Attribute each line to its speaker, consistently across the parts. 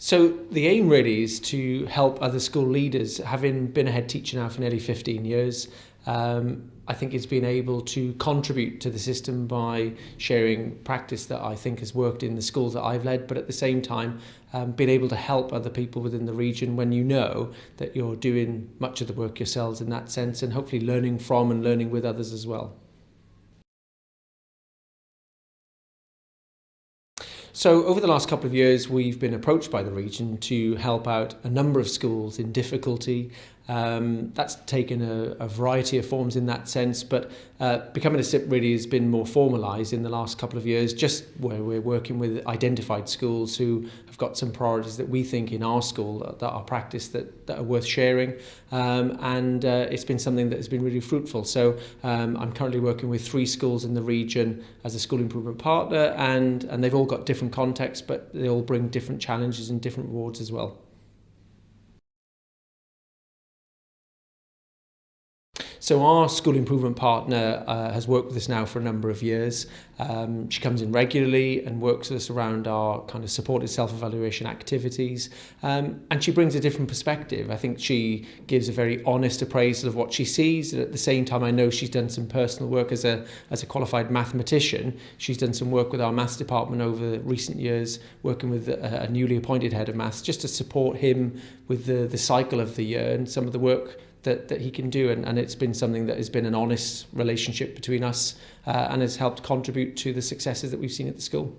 Speaker 1: So the aim really is to help other school leaders. Having been a head teacher now for nearly 15 years, I think it's been able to contribute to the system by sharing practice that I think has worked in the schools that I've led, but at the same time being able to help other people within the region when you know that you're doing much of the work yourselves in that sense, and hopefully learning from and learning with others as well. So over the last couple of years, we've been approached by the region to help out a number of schools in difficulty. That's taken a variety of forms in that sense, but becoming a SIP really has been more formalised in the last couple of years, just where we're working with identified schools who have got some priorities that we think in our school that are practice that are worth sharing, and it's been something that has been really fruitful. So I'm currently working with 3 schools in the region as a school improvement partner, and they've all got different contexts, but they all bring different challenges and different rewards as well. So our school improvement partner has worked with us now for a number of years. She comes in regularly and works with us around our kind of supported self-evaluation activities. And she brings a different perspective. I think she gives a very honest appraisal of what she sees. And at the same time, I know she's done some personal work as a qualified mathematician. She's done some work with our maths department over recent years, working with a newly appointed head of maths, just to support him with the cycle of the year and some of the work that he can do, and it's been something that has been an honest relationship between us and has helped contribute to the successes that we've seen at the school.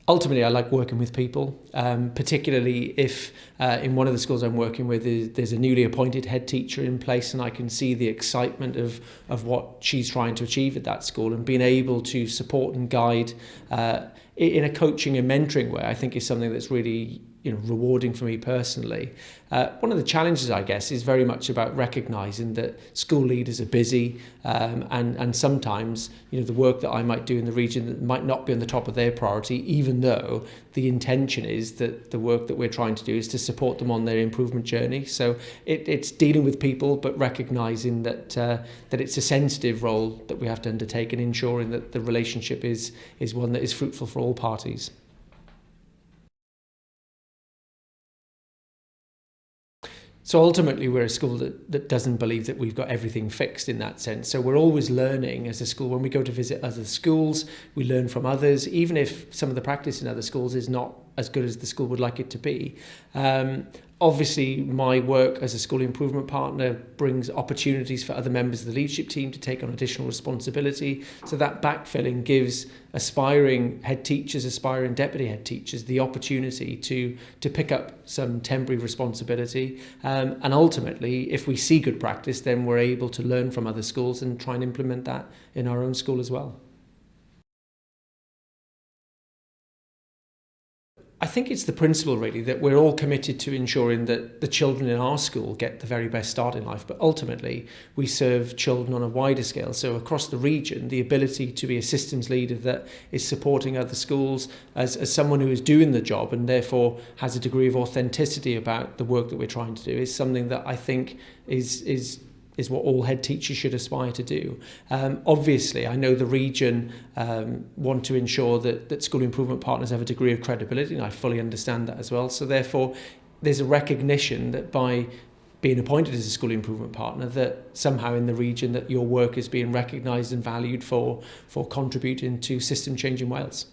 Speaker 1: Ultimately, I like working with people, particularly if in one of the schools I'm working with there's a newly appointed head teacher in place, and I can see the excitement of what she's trying to achieve at that school, and being able to support and guide in a coaching and mentoring way, I think is something that's really rewarding for me personally. One of the challenges, I guess, is very much about recognising that school leaders are busy, and sometimes the work that I might do in the region might not be on the top of their priority, even though the intention is that the work that we're trying to do is to support them on their improvement journey. So it's dealing with people, but recognising that it's a sensitive role that we have to undertake, and ensuring that the relationship is one that is fruitful for all parties. So ultimately, we're a school that doesn't believe that we've got everything fixed in that sense. So we're always learning as a school. When we go to visit other schools, we learn from others, even if some of the practice in other schools is not as good as the school would like it to be. Obviously, my work as a school improvement partner brings opportunities for other members of the leadership team to take on additional responsibility. So that backfilling gives aspiring head teachers, aspiring deputy head teachers, the opportunity to pick up some temporary responsibility. And ultimately, if we see good practice, then we're able to learn from other schools and try and implement that in our own school as well. I think it's the principle really that we're all committed to ensuring that the children in our school get the very best start in life, but ultimately we serve children on a wider scale. So across the region, the ability to be a systems leader that is supporting other schools as someone who is doing the job and therefore has a degree of authenticity about the work that we're trying to do is something that I think is what all head teachers should aspire to do. Obviously, I know the region want to ensure that school improvement partners have a degree of credibility, and I fully understand that as well. So therefore, there's a recognition that by being appointed as a school improvement partner, that somehow in the region that your work is being recognised and valued for contributing to system change in Wales.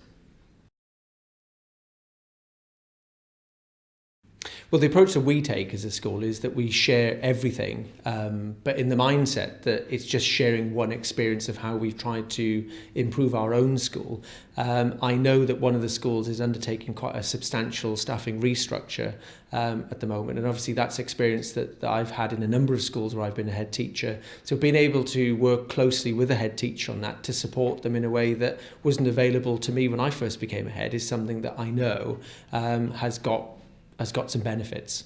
Speaker 1: Well, the approach that we take as a school is that we share everything, but in the mindset that it's just sharing one experience of how we've tried to improve our own school. I know that one of the schools is undertaking quite a substantial staffing restructure at the moment, and obviously that's experience that I've had in a number of schools where I've been a head teacher. So being able to work closely with a head teacher on that to support them in a way that wasn't available to me when I first became a head is something that I know has got some benefits.